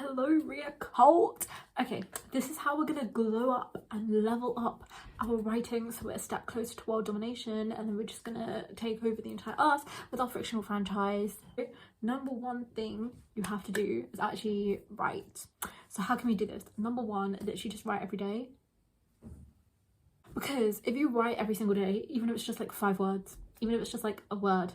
Hello Ria cult. Okay, this is how we're gonna glow up and level up our writing so we're a step closer to world domination, and then we're just gonna take over the entire earth with our fictional franchise. Number one thing you have to do is actually write. So how can we do this? Number one, literally just write every day. Because if you write every single day, even if it's just like 5 words, even if it's just like a word,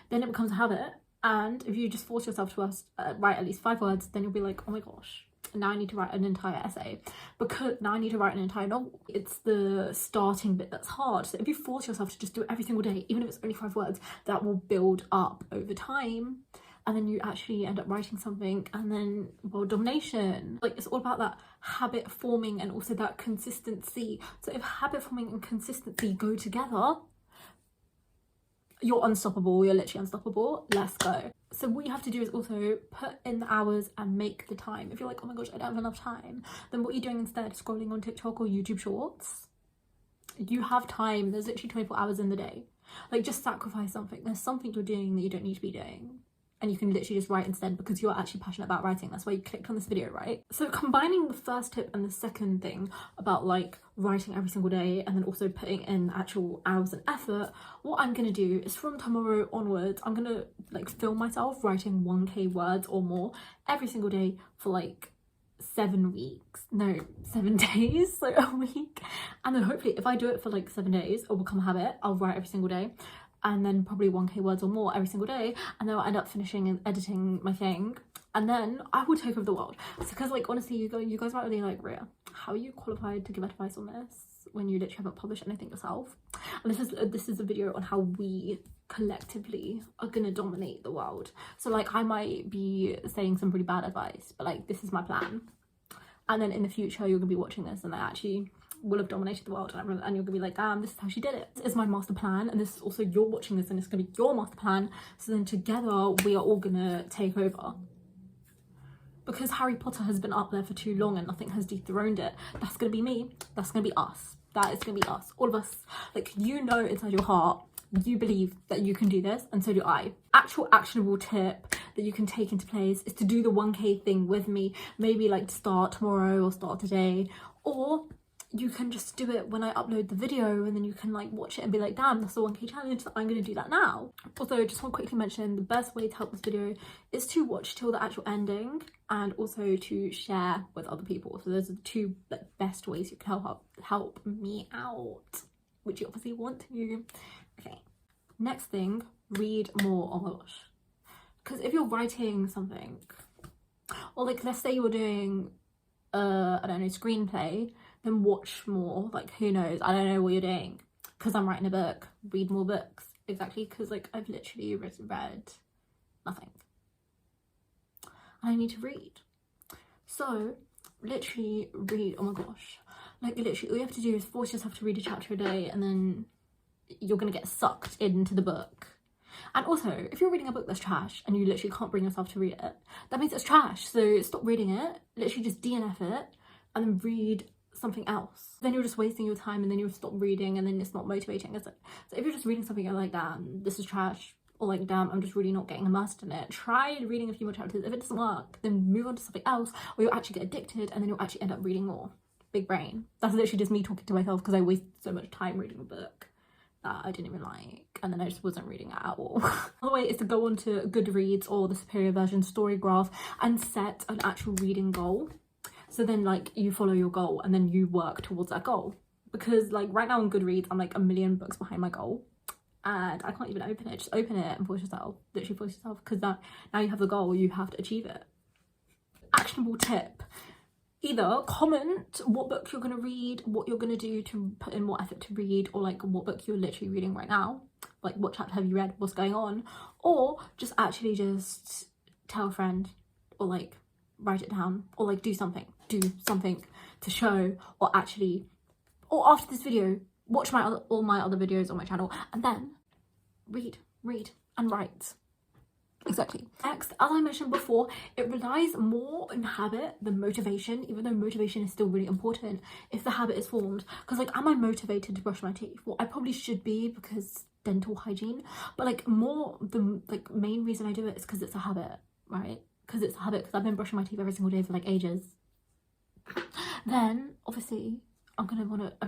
then it becomes a habit. And if you just force yourself to write at least 5 words, then you'll be like, oh my gosh, now I need to write an entire essay, because now I need to write an entire novel. It's the starting bit that's hard. So if you force yourself to just do it every single day, even if it's only 5 words, that will build up over time. And then you actually end up writing something, and then world domination. Like, it's all about that habit forming and also that consistency. So if habit forming and consistency go together, you're unstoppable. You're literally unstoppable. Let's go. So what you have to do is also put in the hours and make the time. If you're like, oh my gosh, I don't have enough time, then what you're doing instead is scrolling on TikTok or YouTube Shorts. You have time. There's literally 24 hours in the day. Like, just sacrifice something. There's something you're doing that you don't need to be doing, and you can literally just write instead, because you're actually passionate about writing. That's why you clicked on this video, right? So combining the first tip and the second thing about like writing every single day, and then also putting in actual hours and effort, what I'm gonna do is from tomorrow onwards, I'm gonna like film myself writing 1k words or more every single day for like 7 days, so a week. And then hopefully if I do it for like 7 days, it'll become a habit. I'll write every single day, and then probably 1k words or more every single day, and then I'll end up finishing and editing my thing, and then I will take over the world. So, because like honestly, you guys might really like, Ria, how are you qualified to give advice on this when you literally haven't published anything yourself? And this is a video on how we collectively are gonna dominate the world. So like, I might be saying some pretty bad advice, but like, this is my plan. And then in the future, you're gonna be watching this, and I actually will have dominated the world, and you're gonna be like, damn, this is how she did it. This is my master plan, and this is also, you're watching this and it's gonna be your master plan. So then together we are all gonna take over, because Harry Potter has been up there for too long and nothing has dethroned it. That's gonna be me. That's gonna be us. That is gonna be us, all of us. Like, you know, inside your heart you believe that you can do this, and so do I. Actual actionable tip that you can take into place is to do the 1k thing with me. Maybe like start tomorrow or start today, or you can just do it when I upload the video, and then you can like watch it and be like, damn, that's the 1k challenge, so I'm gonna do that now. Also, just want to quickly mention, the best way to help this video is to watch till the actual ending, and also to share with other people. So those are the 2 best ways you can help me out, which you obviously want to. Okay, next thing, read more. Oh my gosh, because if you're writing something, or like, let's say you're doing I don't know, screenplay, then watch more. Like, who knows, I don't know what you're doing. Because I'm writing a book, read more books. Exactly, because like, I've literally read nothing, and I need to read. So literally read. Oh my gosh, like literally all you have to do is force yourself to read a chapter a day, and then you're gonna get sucked into the book. And also, if you're reading a book that's trash and you literally can't bring yourself to read it, that means it's trash. So stop reading it, literally just DNF it, and then read something else. Then you're just wasting your time, and then you'll stop reading, and then it's not motivating, is it? So if you're just reading something, you're like, damn, this is trash, or like, damn, I'm just really not getting immersed in it, try reading a few more chapters. If it doesn't work, then move on to something else, or you'll actually get addicted, and then you'll actually end up reading more. Big brain. That's literally just me talking to myself, because I wasted so much time reading a book that I didn't even like, and then I just wasn't reading it at all. Another way is to go on to Goodreads or the superior version story graph and set an actual reading goal. So then like, you follow your goal, and then you work towards that goal. Because like, right now on Goodreads, I'm like a million books behind my goal, and I can't even open it. Just open it and force yourself, literally force yourself, because now you have the goal, you have to achieve it. Actionable tip: either comment what book you're going to read, what you're going to do to put in more effort to read, or like what book you're literally reading right now, like what chapter have you read, what's going on, or just actually just tell a friend, or like write it down, or like do something to show, or actually, or after this video, watch all my other videos on my channel, and then read and write. Exactly. Next, as I mentioned before, it relies more on habit than motivation, even though motivation is still really important if the habit is formed. Because like, am I motivated to brush my teeth? Well, I probably should be, because dental hygiene, but like, the main reason I do it is because it's a habit, right? because it's a habit, because I've been brushing my teeth every single day for like ages, then obviously I'm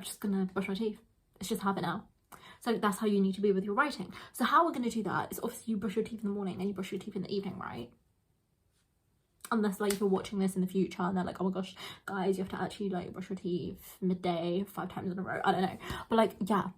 just gonna brush my teeth. It's just a habit now. So that's how you need to be with your writing. So how we're gonna do that is obviously you brush your teeth in the morning and you brush your teeth in the evening, right? Unless like if you're watching this in the future and they're like, oh my gosh guys, you have to actually like brush your teeth midday 5 times in a row, I don't know, but like yeah.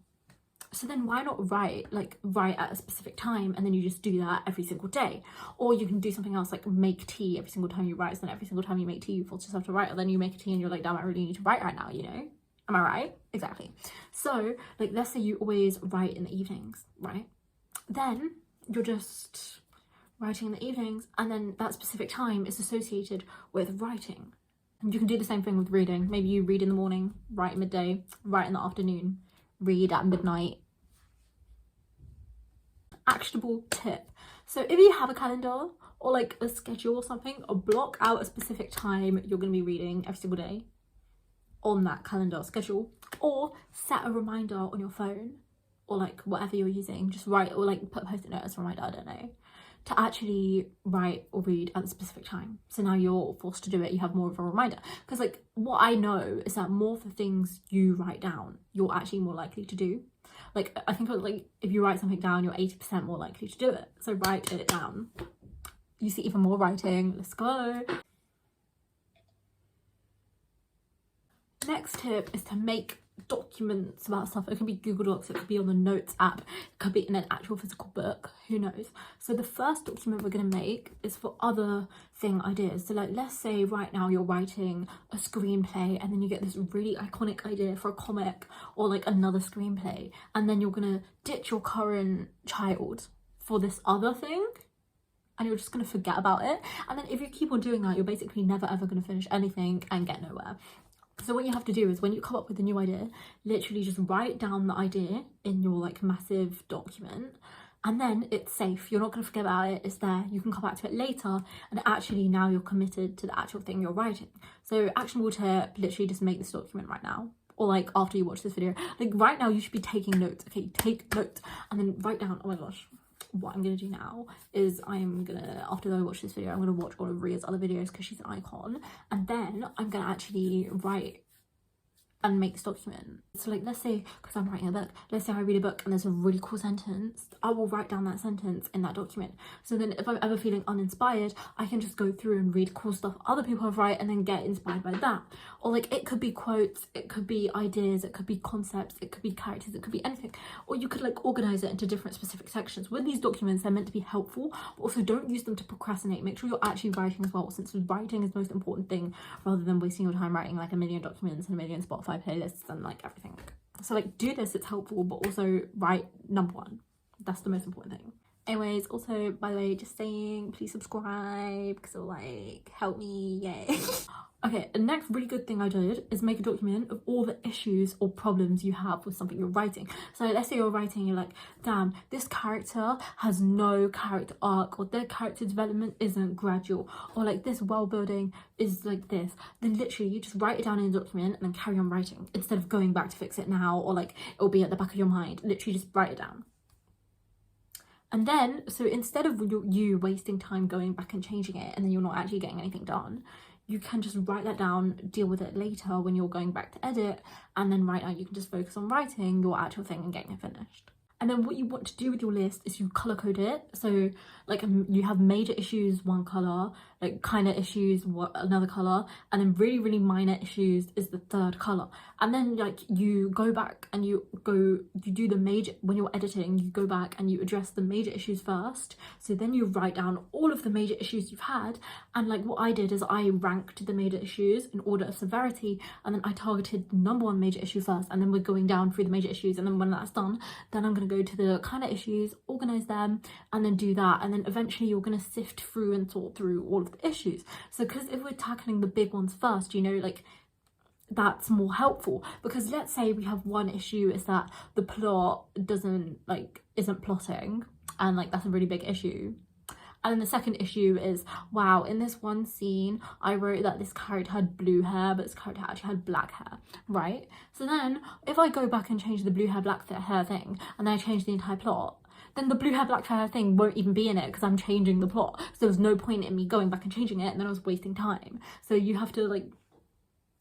So then why not write at a specific time, and then you just do that every single day? Or you can do something else, like make tea every single time you write, so then every single time you make tea you force yourself to write, or then you make a tea and you're like, damn, I really need to write right now, you know? Am I right? Exactly. So like let's say you always write in the evenings, right? Then you're just writing in the evenings, and then that specific time is associated with writing. And you can do the same thing with reading. Maybe you read in the morning, write midday, write in the afternoon, read at midnight. Actionable tip. So if you have a calendar or like a schedule or something, or block out a specific time you're going to be reading every single day on that calendar or schedule, or set a reminder on your phone or like whatever you're using, just write, or like put a post-it note as a reminder, I don't know, to actually write or read at a specific time. So now you're forced to do it, you have more of a reminder. Because like what I know is that more of the things you write down, you're actually more likely to do. Like I think like if you write something down, you're 80% more likely to do it. So write it down. You see even more writing. Let's go. Next tip is to make documents about stuff. It could be Google Docs, it could be on the Notes app, it could be in an actual physical book, who knows. So the first document we're going to make is for other thing ideas. So like let's say right now you're writing a screenplay, and then you get this really iconic idea for a comic or like another screenplay, and then you're gonna ditch your current child for this other thing, and you're just gonna forget about it. And then if you keep on doing that, you're basically never ever gonna finish anything and get nowhere. So what you have to do is when you come up with a new idea, literally just write down the idea in your like massive document, and then it's safe. You're not going to forget about it. It's there. You can come back to it later, and actually now you're committed to the actual thing you're writing. So actionable tip, literally just make this document right now, or like after you watch this video. Like right now you should be taking notes. Okay, take notes and then write down. Oh my gosh, what I'm gonna do now is I'm gonna, after I watch this video, I'm gonna watch all of Ria's other videos because she's an icon, and then I'm gonna actually write and make this document. So like let's say, because I'm writing a book, let's say I read a book and there's a really cool sentence, I will write down that sentence in that document. So then if I'm ever feeling uninspired, I can just go through and read cool stuff other people have written and then get inspired by that. Or like it could be quotes, it could be ideas, it could be concepts, it could be characters, it could be anything. Or you could like organize it into different specific sections. With these documents, they're meant to be helpful, but also don't use them to procrastinate. Make sure you're actually writing as well, since writing is the most important thing, rather than wasting your time writing like a million documents and a million Spotify playlists and like everything. So like do this, it's helpful, but also write number one. That's the most important thing. Anyways, also by the way, just saying, please subscribe because it'll like help me, yay. Okay, the next really good thing I did is make a document of all the issues or problems you have with something you're writing. So let's say you're writing, you're like, damn, this character has no character arc, or their character development isn't gradual, or like this world building is like this. Then literally you just write it down in a document and then carry on writing, instead of going back to fix it now, or like it'll be at the back of your mind. Literally just write it down. And then, so instead of you wasting time going back and changing it and then you're not actually getting anything done, you can just write that down, deal with it later when you're going back to edit, and then right now you can just focus on writing your actual thing and getting it finished. And then what you want to do with your list is you color code it. So like you have major issues one color, like kind of issues another color, and then really really minor issues is the third color. And then like you go back and you do the major, when you're editing you go back and you address the major issues first. So then you write down all of the major issues you've had, and like what I did is I ranked the major issues in order of severity, and then I targeted the number one major issue first, and then we're going down through the major issues, and then when that's done, then I'm going to go to the kind of issues, organize them, and then do that, and then eventually you're going to sift through and sort through all of the issues. So because if we're tackling the big ones first, you know, like that's more helpful. Because let's say we have one issue is that the plot isn't plotting, and like that's a really big issue. And then the second issue is, wow, in this one scene I wrote that this character had blue hair, but this character actually had black hair, right? So then if I go back and change the blue hair black hair thing, and then I change the entire plot, then the blue hair, black hair thing won't even be in it because I'm changing the plot. So there's no point in me going back and changing it, and then I was wasting time. So you have to, like,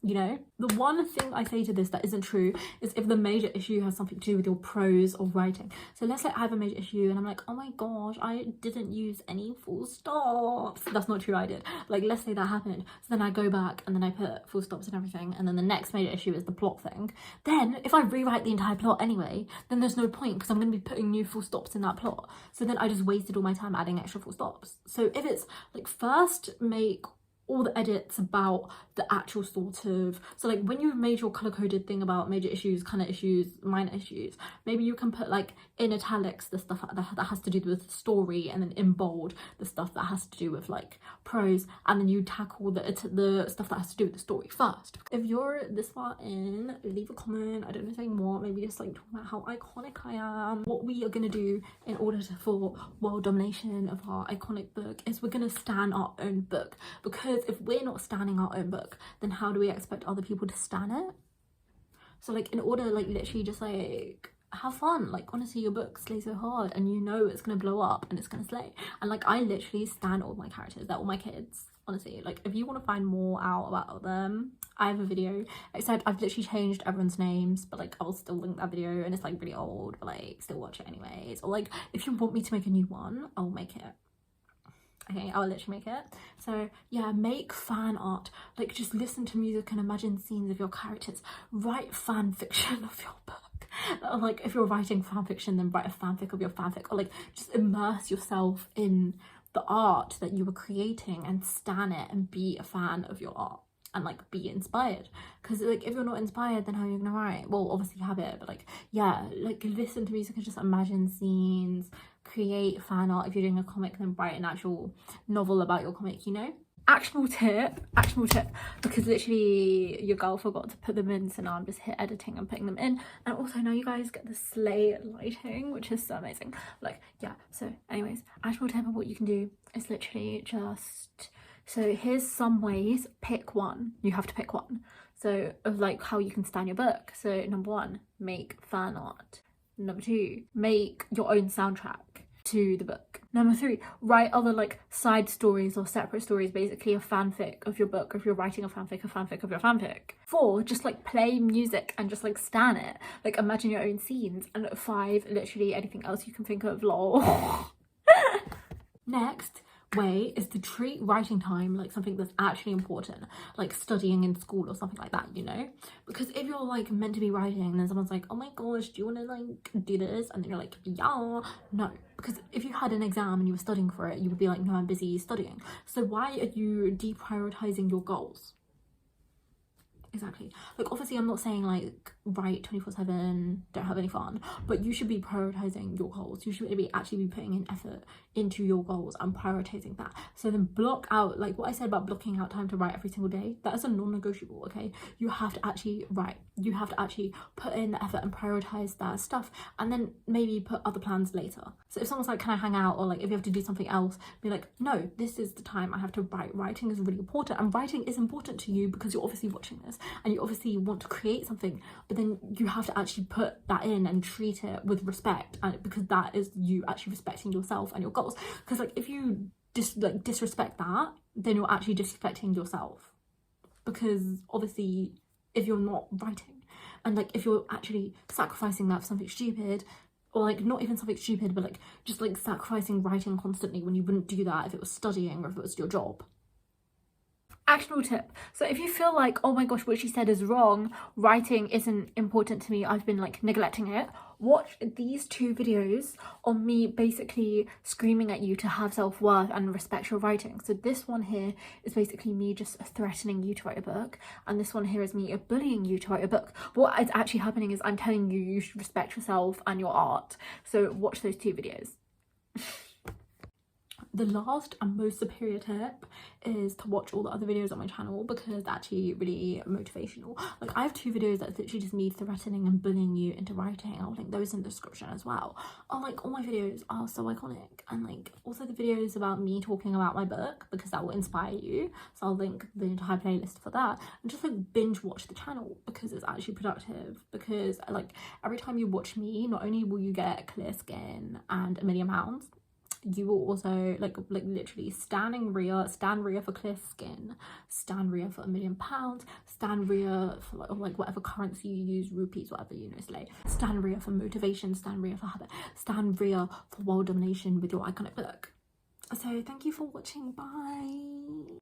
you know, the one thing I say to this that isn't true is if the major issue has something to do with your prose or writing. So let's say I have a major issue and I'm like, oh my gosh, I didn't use any full stops. That's not true, I did. Like, let's say that happened. So then I go back and then I put full stops and everything, and then the next major issue is the plot thing. Then if I rewrite the entire plot anyway, then there's no point because I'm going to be putting new full stops in that plot. So then I just wasted all my time adding extra full stops. So if it's like, first make all the edits about the actual sort of, so like when you've made your color coded thing about major issues, kind of issues, minor issues, maybe you can put like in italics the stuff that has to do with the story, and then in bold the stuff that has to do with like prose, and then you tackle the stuff that has to do with the story first. If you're this far in, leave a comment. I don't know, saying what, maybe just like talk about how iconic I am. What we are gonna do in order for world domination of our iconic book is we're gonna stan our own book, because if we're not standing our own book, then how do we expect other people to stan it? So like, in order, like, literally just like have fun, like honestly your book slays so hard and you know it's gonna blow up and it's gonna slay. And like, I literally stan all my characters, they're all my kids, honestly. Like, if you want to find more out about them, I have a video, except I've literally changed everyone's names, but like I'll still link that video, and it's like really old, but like still watch it anyways. Or like, if you want me to make a new one, I'll make it. Okay, I'll literally make it. So yeah, make fan art. Like, just listen to music and imagine scenes of your characters. Write fan fiction of your book. Or like, if you're writing fan fiction, then write a fanfic of your fanfic. Or like, just immerse yourself in the art that you were creating and stan it and be a fan of your art. And like, be inspired, because like, if you're not inspired, then how are you gonna write? Well, obviously you have it, but like, yeah, like, listen to music and just imagine scenes, create fan art. If you're doing a comic, then write an actual novel about your comic, you know. Actionable tip, because literally your girl forgot to put them in, so now I'm just here editing and putting them in. And also now you guys get the slay lighting, which is so amazing. Like, yeah, so anyways, actionable tip of what you can do is literally just, so here's some ways. Pick one. You have to pick one. So of like how you can stan your book. So number 1, make fan art. Number 2, make your own soundtrack to the book. Number 3, write other like side stories or separate stories, basically a fanfic of your book. If you're writing a fanfic of your fanfic. 4, just like play music and just like stan it. Like, imagine your own scenes. And 5, literally anything else you can think of, lol. Next way is to treat writing time like something that's actually important, like studying in school or something like that, you know. Because if you're like meant to be writing and then someone's like, oh my gosh, do you want to like do this, and then you're like, yeah, no. Because if you had an exam and you were studying for it, you would be like, no, I'm busy studying. So why are you deprioritizing your goals? Exactly. Like, obviously I'm not saying like write 24/7, don't have any fun, but you should be prioritizing your goals. You should be actually putting in effort into your goals and prioritizing that. So then block out, like what I said about blocking out time to write every single day, that is a non-negotiable. Okay, you have to actually write, you have to actually put in the effort and prioritize that stuff, and then maybe put other plans later. So if someone's like, can I hang out, or like if you have to do something else, be like, no, this is the time I have to write. Writing is really important, and writing is important to you because you're obviously watching this and you obviously want to create something, but then you have to actually put that in and treat it with respect, and because that is you actually respecting yourself and your goals. Because like, if you disrespect that, then you're actually disrespecting yourself, because obviously if you're not writing, and like if you're actually sacrificing that for something stupid, or like not even something stupid, but like just like sacrificing writing constantly when you wouldn't do that if it was studying or if it was your job. Actionable tip. So if you feel like, oh my gosh, what she said is wrong, writing isn't important to me, I've been like neglecting it, watch these 2 videos on me basically screaming at you to have self-worth and respect your writing. So this one here is basically me just threatening you to write a book, and this one here is me bullying you to write a book. What is actually happening is I'm telling you you should respect yourself and your art. So watch those 2 videos. The last and most superior tip is to watch all the other videos on my channel, because they're actually really motivational. Like, I have 2 videos that's literally just me threatening and bullying you into writing. I'll link those in the description as well. Like, all my videos are so iconic. And like, also the videos about me talking about my book, because that will inspire you, so I'll link the entire playlist for that. And just like binge watch the channel, because it's actually productive. Because like, every time you watch me, not only will you get clear skin and £1 million, you will also like literally stand Ria for clear skin, stand Ria for £1 million, stand Ria for like whatever currency you use, rupees, whatever, you know, slay. Stand Ria for motivation, stand Ria for habit, stand Ria for world domination with your iconic book. So thank you for watching. Bye.